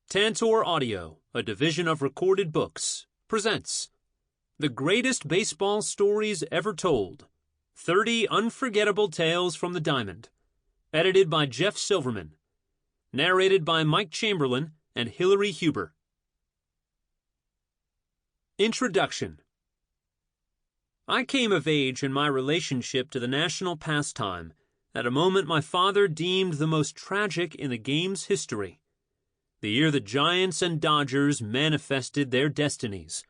Tantor Audio, a division of Recorded Books, presents The Greatest Baseball Stories Ever Told, 30 Unforgettable Tales from the Diamond, edited by Jeff Silverman, narrated by Mike Chamberlain and Hillary Huber. Introduction. I came of age in my relationship to the national pastime at a moment my father deemed the most tragic in the game's history. The year the Giants and Dodgers manifested their destinies.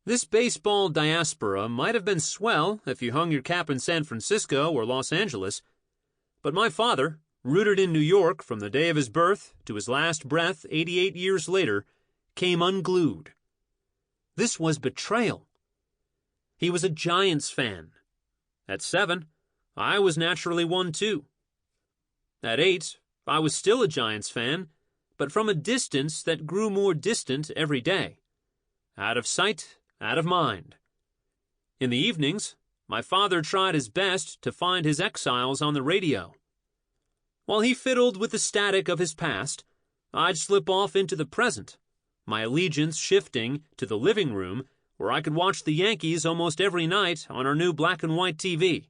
This baseball diaspora might have been swell if you hung your cap in San Francisco or Los Angeles, but my father, rooted in New York from the day of his birth to his last breath 88 years later, came unglued. This was betrayal. He was a Giants fan. At 7, I was naturally one too. At 8, I was still a Giants fan, but from a distance that grew more distant every day. Out of sight, out of mind. In the evenings, my father tried his best to find his exiles on the radio. While he fiddled with the static of his past, I'd slip off into the present, my allegiance shifting to the living room where I could watch the Yankees almost every night on our new black and white TV.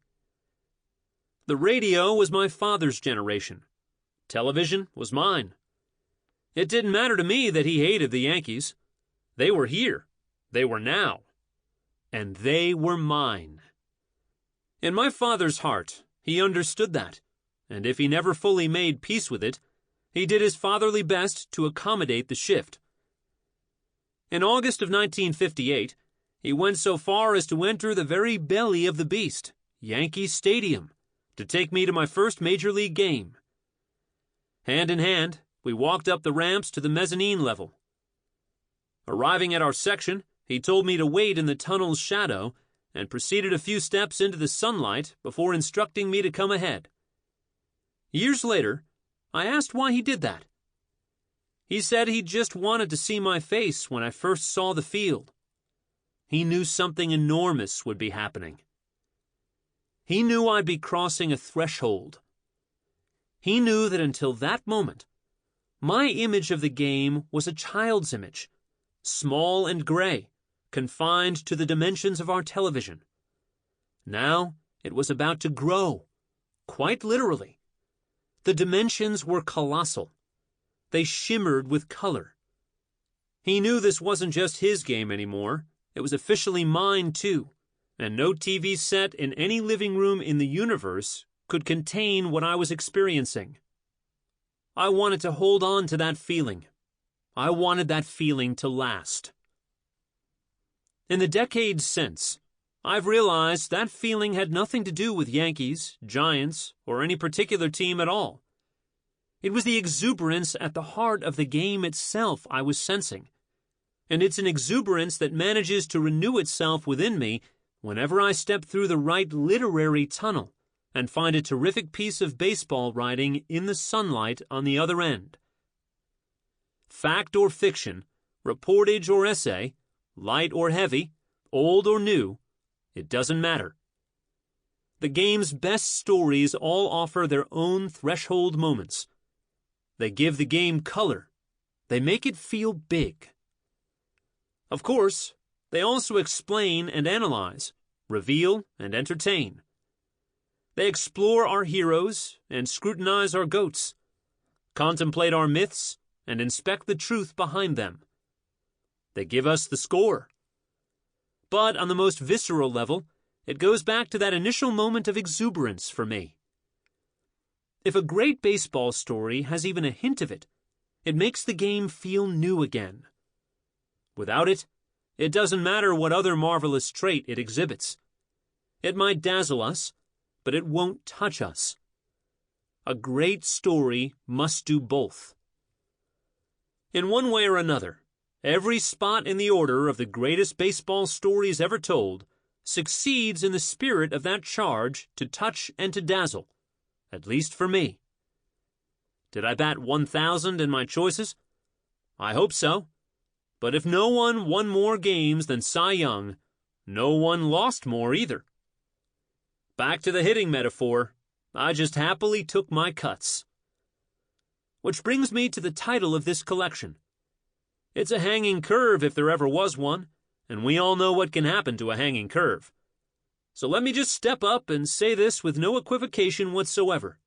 The radio was my father's generation. Television was mine. It didn't matter to me that he hated the Yankees. They were here. They were now. And they were mine. In my father's heart, he understood that, and if he never fully made peace with it, he did his fatherly best to accommodate the shift. In August of 1958, he went so far as to enter the very belly of the beast, Yankee Stadium, to take me to my first Major League game. Hand in hand, we walked up the ramps to the mezzanine level. Arriving at our section, he told me to wait in the tunnel's shadow and proceeded a few steps into the sunlight before instructing me to come ahead. Years later, I asked why he did that. He said he just wanted to see my face when I first saw the field. He knew something enormous would be happening. He knew I'd be crossing a threshold. He knew that until that moment, my image of the game was a child's image, small and gray, confined to the dimensions of our television. Now it was about to grow, quite literally. The dimensions were colossal. They shimmered with color. He knew this wasn't just his game anymore. It was officially mine too, and no TV set in any living room in the universe could contain what I was experiencing. I wanted to hold on to that feeling. I wanted that feeling to last. In the decades since, I've realized that feeling had nothing to do with Yankees, Giants, or any particular team at all. It was the exuberance at the heart of the game itself I was sensing, and it's an exuberance that manages to renew itself within me whenever I step through the right literary tunnel and find a terrific piece of baseball writing in the sunlight on the other end. Fact or fiction, reportage or essay, light or heavy, old or new, it doesn't matter. The game's best stories all offer their own threshold moments. They give the game color. They make it feel big. Of course, they also explain and analyze, reveal and entertain. They explore our heroes and scrutinize our goats, contemplate our myths and inspect the truth behind them. They give us the score. But on the most visceral level, it goes back to that initial moment of exuberance for me. If a great baseball story has even a hint of it, it makes the game feel new again. Without it, it doesn't matter what other marvelous trait it exhibits. It might dazzle us, but it won't touch us. A great story must do both. In one way or another, every spot in the order of the greatest baseball stories ever told succeeds in the spirit of that charge to touch and to dazzle, at least for me. Did I bat 1,000 in my choices? I hope so. But if no one won more games than Cy Young, no one lost more either. Back to the hitting metaphor, I just happily took my cuts. Which brings me to the title of this collection. It's a hanging curve if there ever was one, and we all know what can happen to a hanging curve. So let me just step up and say this with no equivocation whatsoever.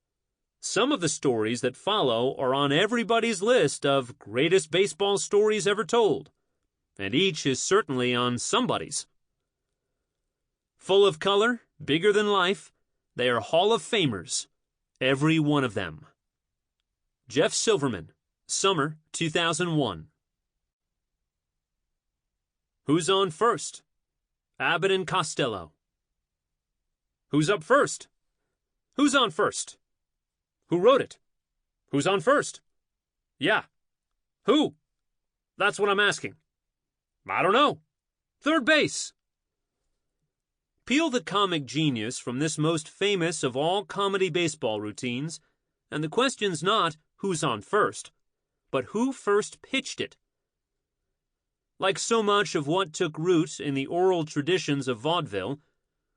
Some of the stories that follow are on everybody's list of greatest baseball stories ever told, and each is certainly on somebody's. Full of color, bigger than life, they are Hall of Famers, every one of them. Jeff Silverman, Summer 2001. Who's on first? Abbott and Costello. Who's up first? Who's on first? Who wrote it? Who's on first? Yeah. Who? That's what I'm asking. I don't know. Third base. Peel the comic genius from this most famous of all comedy baseball routines, and the question's not who's on first, but who first pitched it. Like so much of what took root in the oral traditions of vaudeville,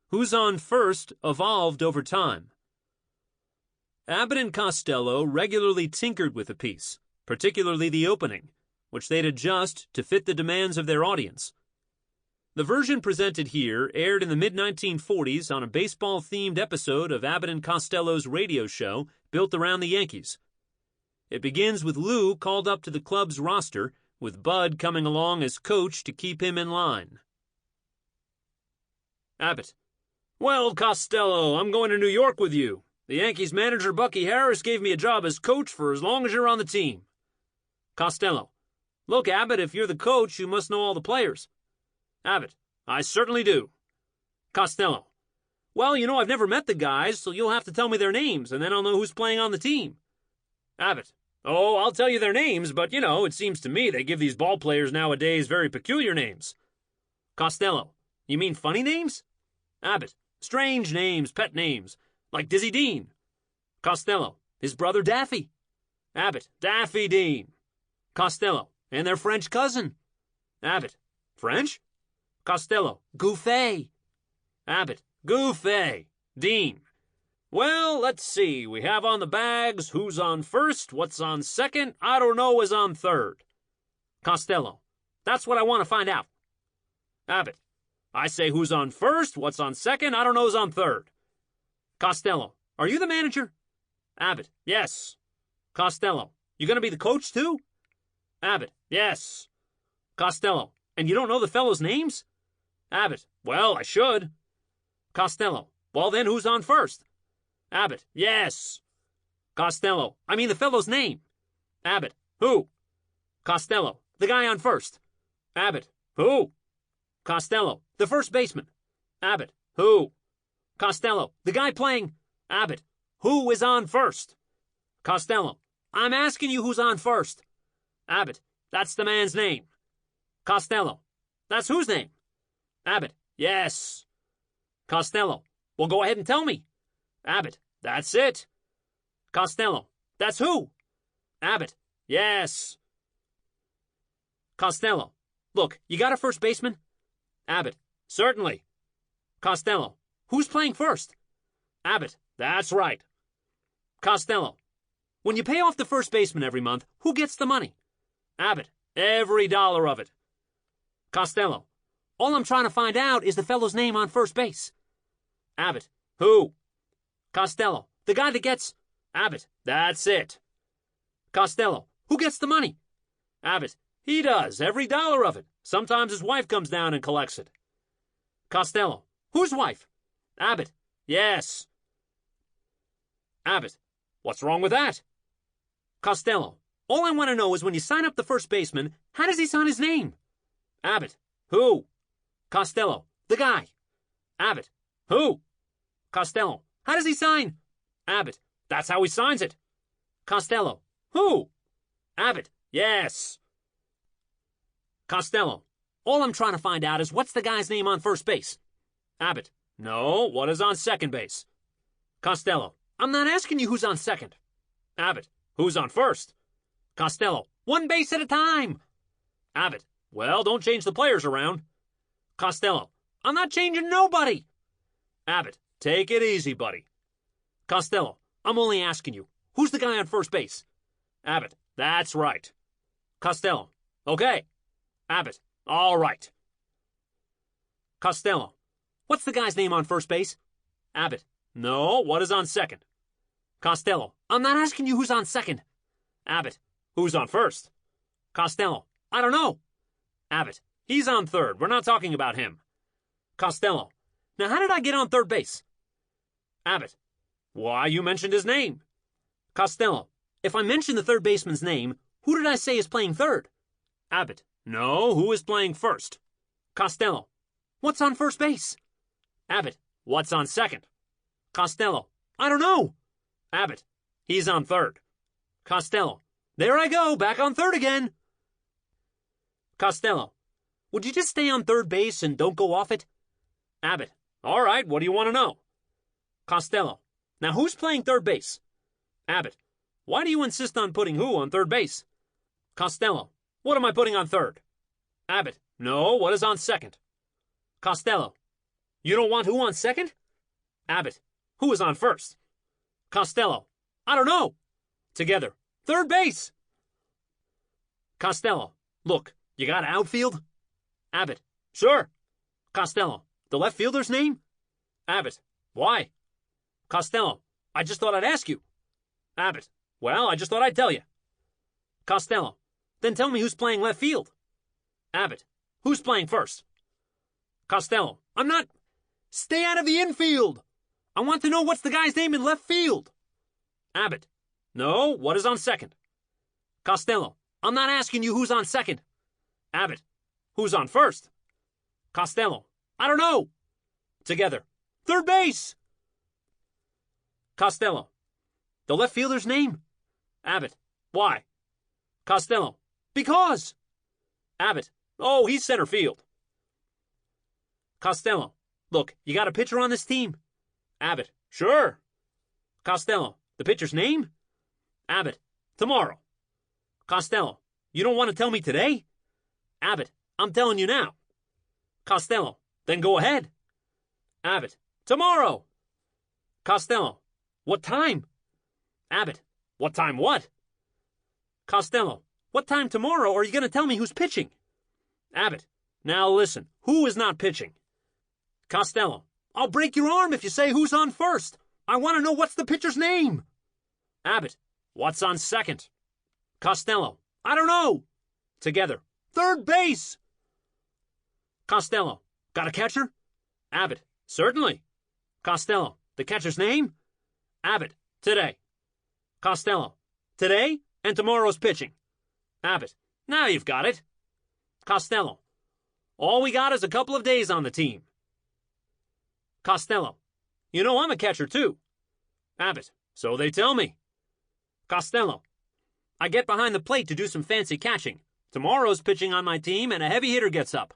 Who's on First evolved over time. Abbott and Costello regularly tinkered with the piece, particularly the opening, which they'd adjust to fit the demands of their audience. The version presented here aired in the mid-1940s on a baseball-themed episode of Abbott and Costello's radio show built around the Yankees. It begins with Lou called up to the club's roster, with Bud coming along as coach to keep him in line. Abbott: Well, Costello, I'm going to New York with you. The Yankees manager Bucky Harris gave me a job as coach for as long as you're on the team. Costello: Look, Abbott, if you're the coach, you must know all the players. Abbott: I certainly do. Costello: Well, I've never met the guys, so you'll have to tell me their names, and then I'll know who's playing on the team. Abbott: Oh, I'll tell you their names, but, it seems to me they give these ball players nowadays very peculiar names. Costello: You mean funny names? Abbott: Strange names, pet names, like Dizzy Dean. Costello: His brother Daffy. Abbott: Daffy Dean. Costello: And their French cousin. Abbott: French? Costello: Gouffé. Abbott: Gouffé. Dean: Well, let's see. We have on the bags who's on first, what's on second, I don't know is on third. Costello: That's what I want to find out. Abbott: I say who's on first, what's on second, I don't know is on third. Costello: Are you the manager? Abbott: Yes. Costello: You going to be the coach too? Abbott: Yes. Costello: And you don't know the fellows' names? Abbott: Well, I should. Costello: Well, then who's on first? Abbott: Yes. Costello: I mean the fellow's name. Abbott: Who? Costello: The guy on first. Abbott: Who? Costello: The first baseman. Abbott: Who? Costello: The guy playing. Abbott: Who is on first? Costello: I'm asking you who's on first. Abbott: That's the man's name. Costello: That's whose name? Abbott: Yes. Costello: Well, go ahead and tell me. Abbott: That's it. Costello: That's who? Abbott: Yes. Costello: Look, you got a first baseman? Abbott: Certainly. Costello: Who's playing first? Abbott: That's right. Costello: When you pay off the first baseman every month, who gets the money? Abbott: Every dollar of it. Costello: All I'm trying to find out is the fellow's name on first base. Abbott: Who? Costello: The guy that gets. Abbott: That's it. Costello: Who gets the money? Abbott: He does, every dollar of it. Sometimes his wife comes down and collects it. Costello: Whose wife? Abbott: Yes. Abbott: What's wrong with that? Costello: All I want to know is when you sign up the first baseman, how does he sign his name? Abbott: Who? Costello: The guy. Abbott: Who? Costello: How does he sign? Abbott: That's how he signs it. Costello: Who? Abbott: Yes. Costello: All I'm trying to find out is what's the guy's name on first base? Abbott: No, what is on second base? Costello: I'm not asking you who's on second. Abbott: Who's on first? Costello: One base at a time. Abbott: Well, don't change the players around. Costello: I'm not changing nobody. Abbott: Take it easy, buddy. Costello: I'm only asking you, who's the guy on first base? Abbott, that's right. Costello, okay. Abbott, all right. Costello, what's the guy's name on first base? Abbott, no, what is on second? Costello, I'm not asking you who's on second. Abbott, who's on first? Costello, I don't know. Abbott, he's on third. We're not talking about him. Costello, now how did I get on third base? Abbott, why, you mentioned his name. Costello, if I mention the third baseman's name, who did I say is playing third? Abbott, no, who is playing first? Costello, what's on first base? Abbott, what's on second? Costello, I don't know. Abbott, he's on third. Costello, there I go, back on third again. Costello, would you just stay on third base and don't go off it? Abbott, all right, what do you want to know? Costello, now who's playing third base? Abbott, why do you insist on putting who on third base? Costello, what am I putting on third? Abbott, no, what is on second? Costello, you don't want who on second? Abbott, who is on first? Costello, I don't know. Together, third base. Costello, look, you got an outfield? Abbott, sure. Costello, the left fielder's name? Abbott, why? Costello, I just thought I'd ask you. Abbott, well, I just thought I'd tell you. Costello, then tell me who's playing left field. Abbott, who's playing first? Costello, I'm not... Stay out of the infield. I want to know what's the guy's name in left field. Abbott, no, what is on second? Costello, I'm not asking you who's on second. Abbott, who's on first? Costello, I don't know. Together, third base. Costello, the left fielder's name? Abbott, why? Costello, because. Abbott, oh, he's center field. Costello, look, you got a pitcher on this team? Abbott, sure. Costello, the pitcher's name? Abbott, tomorrow. Costello, you don't want to tell me today? Abbott, I'm telling you now. Costello, then go ahead. Abbott, tomorrow. Costello, what time? Abbott, what time what? Costello, what time tomorrow are you going to tell me who's pitching? Abbott, now listen, who is not pitching? Costello, I'll break your arm if you say who's on first. I want to know what's the pitcher's name. Abbott, what's on second? Costello, I don't know. Together, third base. Costello, got a catcher? Abbott, certainly. Costello, the catcher's name? Abbott, today. Costello, today and tomorrow's pitching. Abbott, now you've got it. Costello, all we got is a couple of days on the team. Costello, you know I'm a catcher too. Abbott, so they tell me. Costello, I get behind the plate to do some fancy catching. Tomorrow's pitching on my team and a heavy hitter gets up.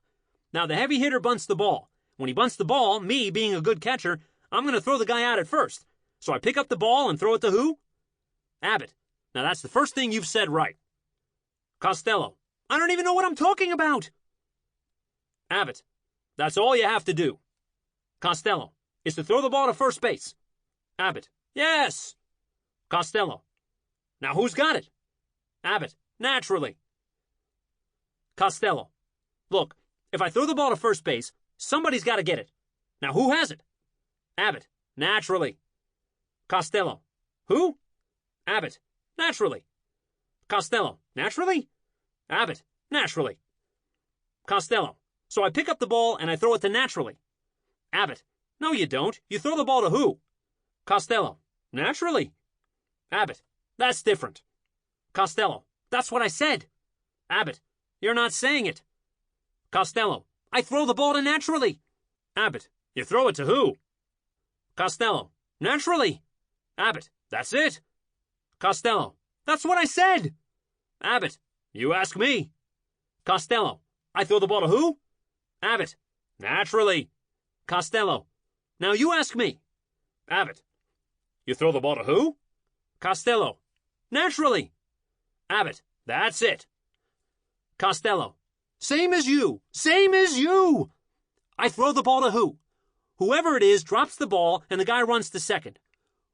Now the heavy hitter bunts the ball. When he bunts the ball, me being a good catcher, I'm going to throw the guy out at first. So I pick up the ball and throw it to who? Abbott, now that's the first thing you've said right. Costello, I don't even know what I'm talking about. Abbott, that's all you have to do. Costello, is to throw the ball to first base. Abbott, yes. Costello, now who's got it? Abbott, naturally. Costello, look, if I throw the ball to first base, somebody's got to get it. Now who has it? Abbott, naturally. Costello, who? Abbott, naturally. Costello, naturally? Abbott, naturally. Costello, so I pick up the ball and I throw it to naturally. Abbott, no you don't. You throw the ball to who? Costello, naturally. Abbott, that's different. Costello, that's what I said. Abbott, you're not saying it. Costello, I throw the ball to naturally. Abbott, you throw it to who? Costello, naturally. Abbott, that's it. Costello, that's what I said. Abbott, you ask me. Costello, I throw the ball to who? Abbott, naturally. Costello, now you ask me. Abbott, you throw the ball to who? Costello, naturally. Abbott, that's it. Costello, same as you. Same as you. I throw the ball to who? Whoever it is drops the ball and the guy runs to second.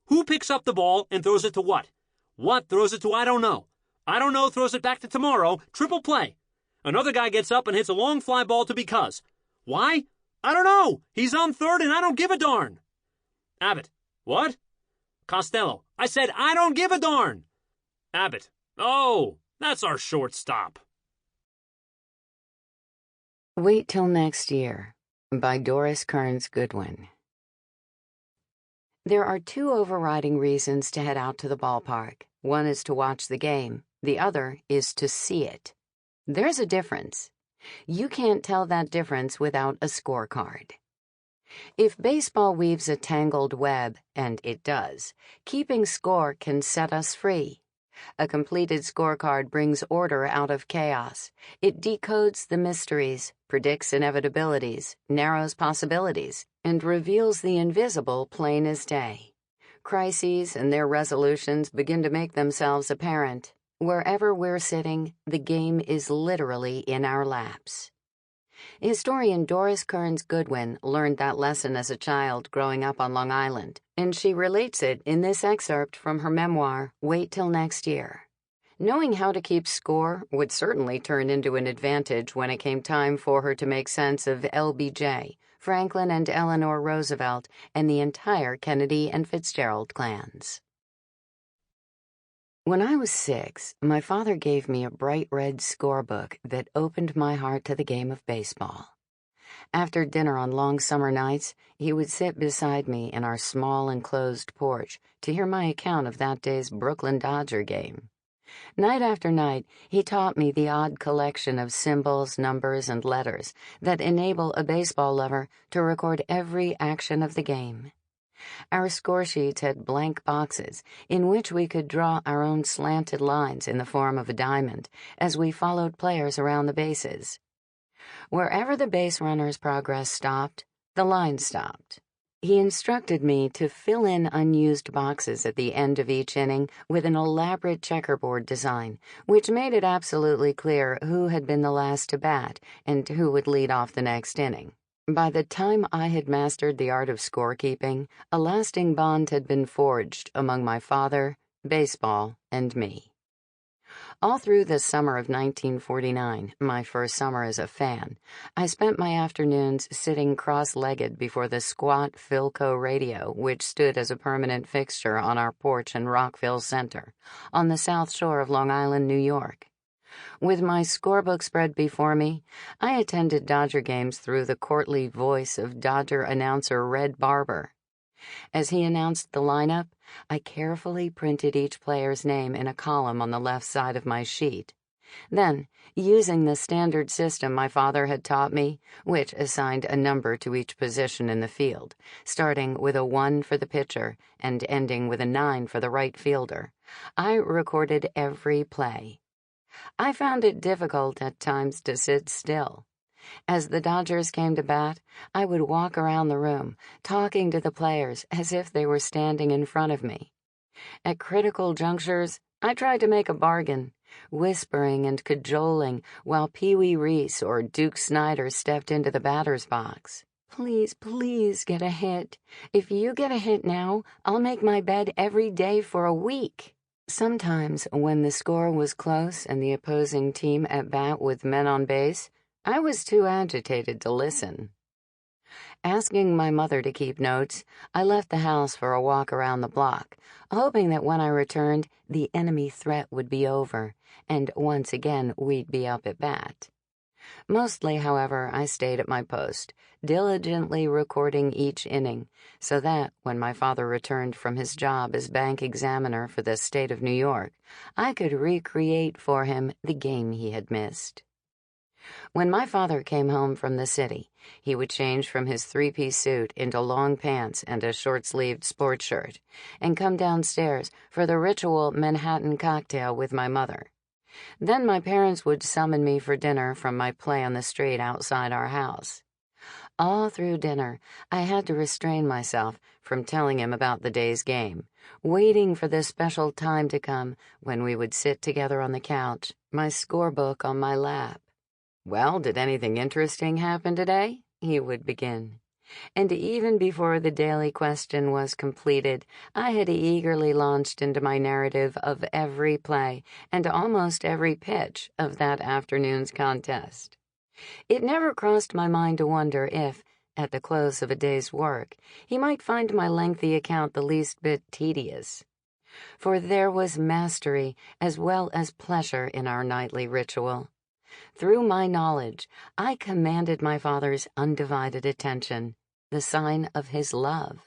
Who picks up the ball and throws it to what? What throws it to I don't know. I don't know throws it back to tomorrow. Triple play. Another guy gets up and hits a long fly ball to because. Why? I don't know. He's on third and I don't give a darn. Abbott. What? Costello. I said I don't give a darn. Abbott. Oh, that's our shortstop. Wait Till Next Year by Doris Kearns Goodwin. There are two overriding reasons to head out to the ballpark. One is to watch the game. The other is to see it. There's a difference. You can't tell that difference without a scorecard. If baseball weaves a tangled web, and it does, keeping score can set us free. A completed scorecard brings order out of chaos. It decodes the mysteries, predicts inevitabilities, narrows possibilities, and reveals the invisible plain as day. Crises and their resolutions begin to make themselves apparent. Wherever we're sitting, the game is literally in our laps. Historian Doris Kearns Goodwin learned that lesson as a child growing up on Long Island, and she relates it in this excerpt from her memoir, Wait Till Next Year. Knowing how to keep score would certainly turn into an advantage when it came time for her to make sense of LBJ, Franklin and Eleanor Roosevelt, and the entire Kennedy and Fitzgerald clans. When I was 6, my father gave me a bright red scorebook that opened my heart to the game of baseball. After dinner on long summer nights, he would sit beside me in our small enclosed porch to hear my account of that day's Brooklyn Dodger game. Night after night, he taught me the odd collection of symbols, numbers, and letters that enable a baseball lover to record every action of the game. Our score sheets had blank boxes in which we could draw our own slanted lines in the form of a diamond as we followed players around the bases. Wherever the base runner's progress stopped, the line stopped. He instructed me to fill in unused boxes at the end of each inning with an elaborate checkerboard design, which made it absolutely clear who had been the last to bat and who would lead off the next inning. By the time I had mastered the art of scorekeeping, a lasting bond had been forged among my father, baseball, and me. All through the summer of 1949, my first summer as a fan, I spent my afternoons sitting cross-legged before the squat Philco radio, which stood as a permanent fixture on our porch in Rockville Center, on the South Shore of Long Island, New York. With my scorebook spread before me, I attended Dodger games through the courtly voice of Dodger announcer Red Barber. As he announced the lineup, I carefully printed each player's name in a column on the left side of my sheet. Then, using the standard system my father had taught me, which assigned a number to each position in the field, starting with a 1 for the pitcher and ending with a 9 for the right fielder, I recorded every play. I found it difficult at times to sit still. As the Dodgers came to bat, I would walk around the room, talking to the players as if they were standing in front of me. At critical junctures, I tried to make a bargain, whispering and cajoling while Pee Wee Reese or Duke Snyder stepped into the batter's box. Please, please get a hit. If you get a hit now, I'll make my bed every day for a week. Sometimes, when the score was close and the opposing team at bat with men on base, I was too agitated to listen. Asking my mother to keep notes, I left the house for a walk around the block, hoping that when I returned, the enemy threat would be over, and once again we'd be up at bat. Mostly, however, I stayed at my post, diligently recording each inning, so that, when my father returned from his job as bank examiner for the state of New York, I could recreate for him the game he had missed. When my father came home from the city, he would change from his three-piece suit into long pants and a short-sleeved sports shirt, and come downstairs for the ritual Manhattan cocktail with my mother. Then my parents would summon me for dinner from my play on the street outside our house. All through dinner, I had to restrain myself from telling him about the day's game, waiting for the special time to come when we would sit together on the couch, my scorebook on my lap. "Well, did anything interesting happen today?" he would begin. And even before the daily question was completed, I had eagerly launched into my narrative of every play and almost every pitch of that afternoon's contest. It never crossed my mind to wonder if, at the close of a day's work, he might find my lengthy account the least bit tedious. For there was mastery as well as pleasure in our nightly ritual. Through my knowledge, I commanded my father's undivided attention, the sign of his love.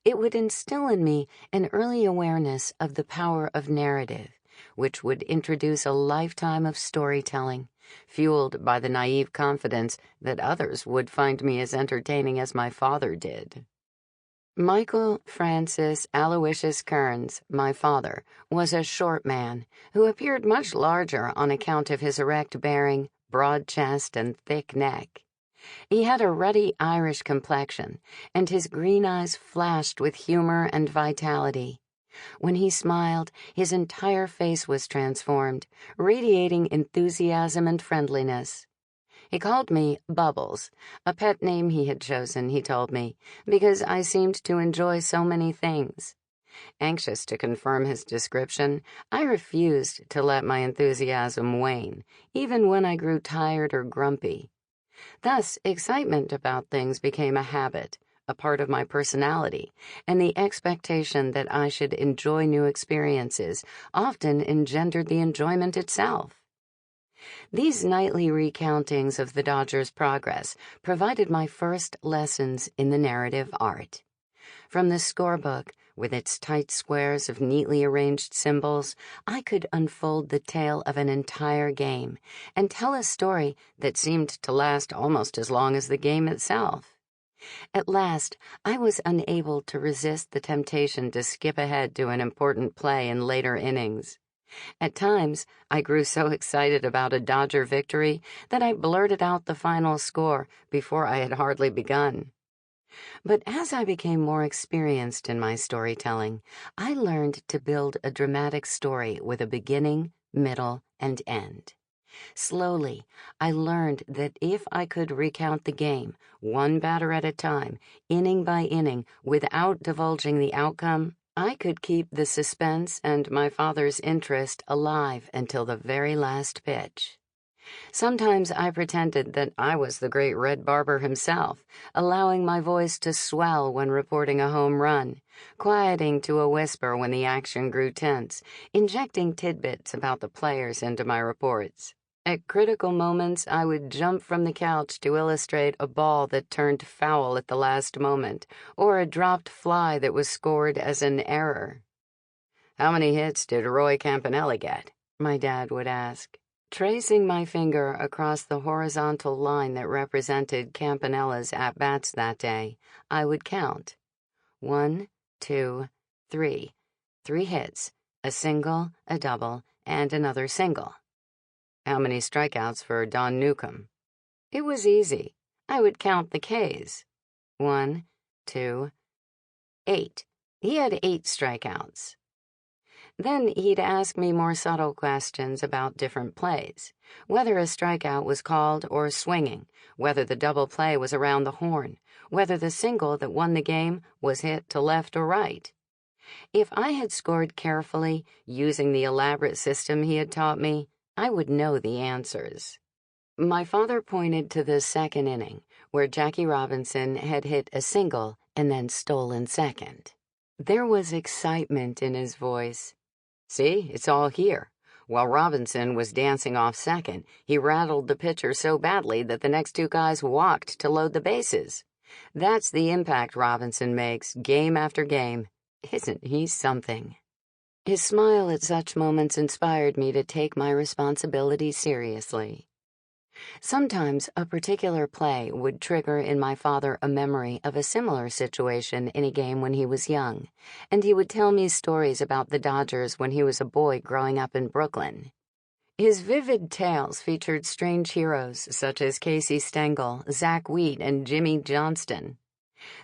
It would instill in me an early awareness of the power of narrative, which would introduce a lifetime of storytelling, fueled by the naive confidence that others would find me as entertaining as my father did. Michael Francis Aloysius Kearns, my father, was a short man who appeared much larger on account of his erect bearing, broad chest, and thick neck. He had a ruddy Irish complexion, and his green eyes flashed with humor and vitality. When he smiled, his entire face was transformed, radiating enthusiasm and friendliness. He called me Bubbles, a pet name he had chosen, he told me, because I seemed to enjoy so many things. Anxious to confirm his description, I refused to let my enthusiasm wane, even when I grew tired or grumpy. Thus, excitement about things became a habit, a part of my personality, and the expectation that I should enjoy new experiences often engendered the enjoyment itself. These nightly recountings of the Dodgers' progress provided my first lessons in the narrative art. From the scorebook, with its tight squares of neatly arranged symbols, I could unfold the tale of an entire game and tell a story that seemed to last almost as long as the game itself. At last, I was unable to resist the temptation to skip ahead to an important play in later innings. At times, I grew so excited about a Dodger victory that I blurted out the final score before I had hardly begun. But as I became more experienced in my storytelling, I learned to build a dramatic story with a beginning, middle, and end. Slowly, I learned that if I could recount the game, one batter at a time, inning by inning, without divulging the outcome, I could keep the suspense and my father's interest alive until the very last pitch. Sometimes I pretended that I was the great Red Barber himself, allowing my voice to swell when reporting a home run, quieting to a whisper when the action grew tense, injecting tidbits about the players into my reports. At critical moments, I would jump from the couch to illustrate a ball that turned foul at the last moment, or a dropped fly that was scored as an error. "How many hits did Roy Campanella get?" my dad would ask. Tracing my finger across the horizontal line that represented Campanella's at-bats that day, I would count. 1, 2, 3. 3 hits, a single, a double, and another single. "How many strikeouts for Don Newcomb?" It was easy. I would count the Ks. 1, 2, 8. He had 8 strikeouts. Then he'd ask me more subtle questions about different plays, whether a strikeout was called or swinging, whether the double play was around the horn, whether the single that won the game was hit to left or right. If I had scored carefully, using the elaborate system he had taught me, I would know the answers. My father pointed to the second inning, where Jackie Robinson had hit a single and then stolen second. There was excitement in his voice. "See, it's all here. While Robinson was dancing off second, he rattled the pitcher so badly that the next 2 guys walked to load the bases. That's the impact Robinson makes, game after game. Isn't he something?" His smile at such moments inspired me to take my responsibility seriously. Sometimes a particular play would trigger in my father a memory of a similar situation in a game when he was young, and he would tell me stories about the Dodgers when he was a boy growing up in Brooklyn. His vivid tales featured strange heroes such as Casey Stengel, Zach Wheat, and Jimmy Johnston.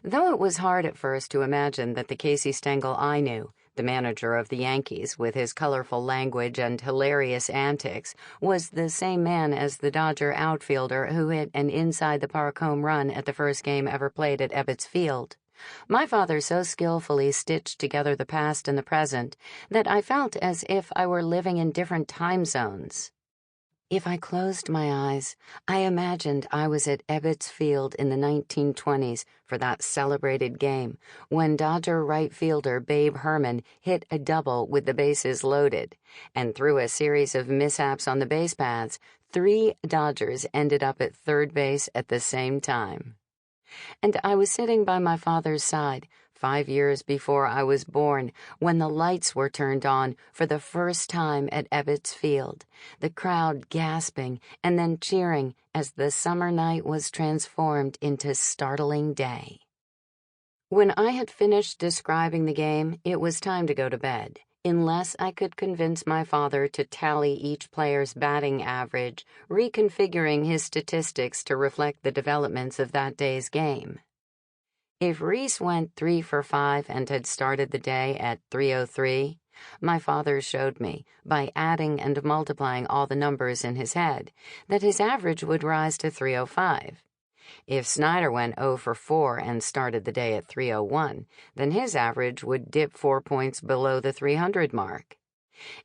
Though it was hard at first to imagine that the Casey Stengel I knew, The manager of the Yankees, with his colorful language and hilarious antics, was the same man as the Dodger outfielder who hit an inside-the-park home run at the first game ever played at Ebbets Field. My father so skillfully stitched together the past and the present that I felt as if I were living in different time zones. If I closed my eyes, I imagined I was at Ebbets Field in the 1920s for that celebrated game when Dodger right fielder Babe Herman hit a double with the bases loaded, and through a series of mishaps on the base paths, 3 Dodgers ended up at third base at the same time. And I was sitting by my father's side, 5 years before I was born, when the lights were turned on for the first time at Ebbets Field, the crowd gasping and then cheering as the summer night was transformed into startling day. When I had finished describing the game, it was time to go to bed, unless I could convince my father to tally each player's batting average, reconfiguring his statistics to reflect the developments of that day's game. If Reese went 3 for 5 and had started the day at 303, my father showed me, by adding and multiplying all the numbers in his head, that his average would rise to 305. If Snyder went 0 for 4 and started the day at 301, then his average would dip 4 points below the 300 mark.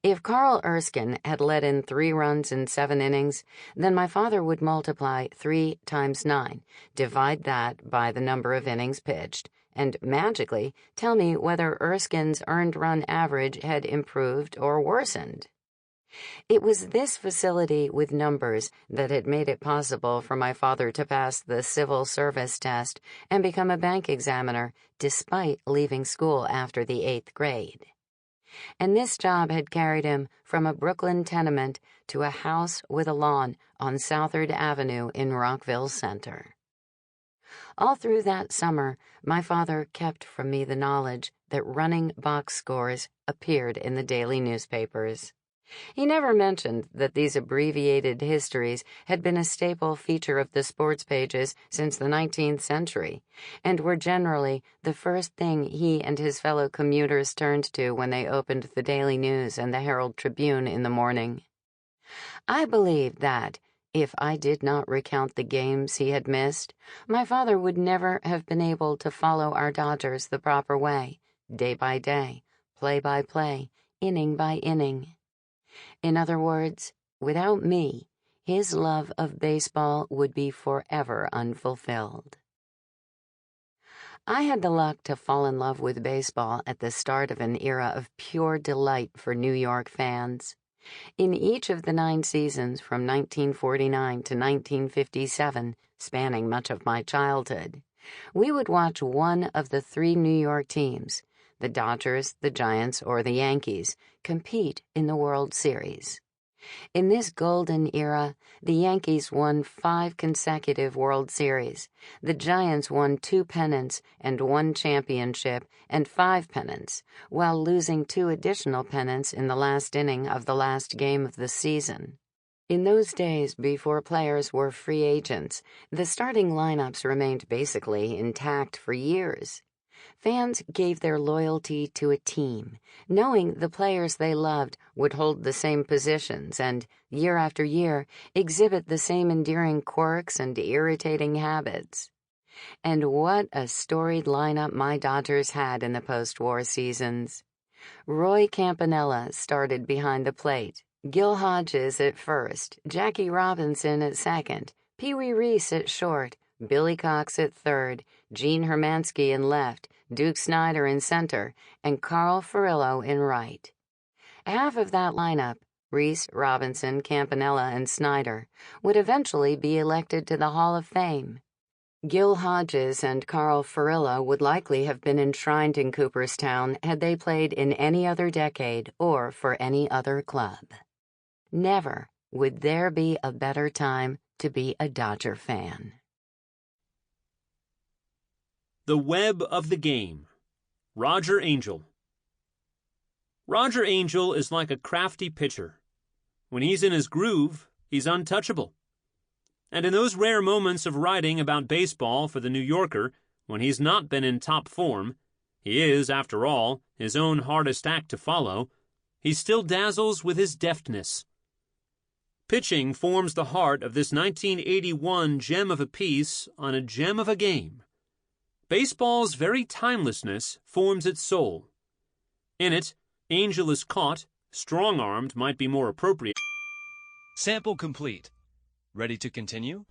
If Carl Erskine had let in 3 runs in 7 innings, then my father would multiply 3 times 9, divide that by the number of innings pitched, and magically tell me whether Erskine's earned run average had improved or worsened. It was this facility with numbers that had made it possible for my father to pass the civil service test and become a bank examiner, despite leaving school after the 8th grade. And this job had carried him from a Brooklyn tenement to a house with a lawn on Southard Avenue in Rockville Center. All through that summer, my father kept from me the knowledge that running box scores appeared in the daily newspapers. He never mentioned that these abbreviated histories had been a staple feature of the sports pages since the 19th century, and were generally the first thing he and his fellow commuters turned to when they opened the Daily News and the Herald Tribune in the morning. I believed that, if I did not recount the games he had missed, my father would never have been able to follow our Dodgers the proper way, day by day, play by play, inning by inning. In other words, without me, his love of baseball would be forever unfulfilled. I had the luck to fall in love with baseball at the start of an era of pure delight for New York fans. In each of the 9 seasons from 1949 to 1957, spanning much of my childhood, we would watch one of the 3 New York teams, the Dodgers, the Giants, or the Yankees, compete in the World Series. In this golden era, the Yankees won 5 consecutive World Series. The Giants won 2 pennants and 1 championship and 5 pennants, while losing 2 additional pennants in the last inning of the last game of the season. In those days, before players were free agents, the starting lineups remained basically intact for years. Fans gave their loyalty to a team, knowing the players they loved would hold the same positions and, year after year, exhibit the same endearing quirks and irritating habits. And what a storied lineup my Dodgers had in the post-war seasons. Roy Campanella started behind the plate, Gil Hodges at first, Jackie Robinson at second, Pee Wee Reese at short, Billy Cox at third, Gene Hermansky in left, Duke Snider in center, and Carl Furillo in right. Half of that lineup, Reese, Robinson, Campanella, and Snider, would eventually be elected to the Hall of Fame. Gil Hodges and Carl Furillo would likely have been enshrined in Cooperstown had they played in any other decade or for any other club. Never would there be a better time to be a Dodger fan. The Web of the Game. Roger Angell. Roger Angell is like a crafty pitcher. When he's in his groove, he's untouchable. And in those rare moments of writing about baseball for the New Yorker, when he's not been in top form, He is, after all, his own hardest act to follow. He still dazzles with his deftness. Pitching forms the heart of this 1981 gem of a piece on a gem of a game. Baseball's very timelessness forms its soul. In it, Angel is caught, strong-armed might be more appropriate. Sample complete. Ready to continue?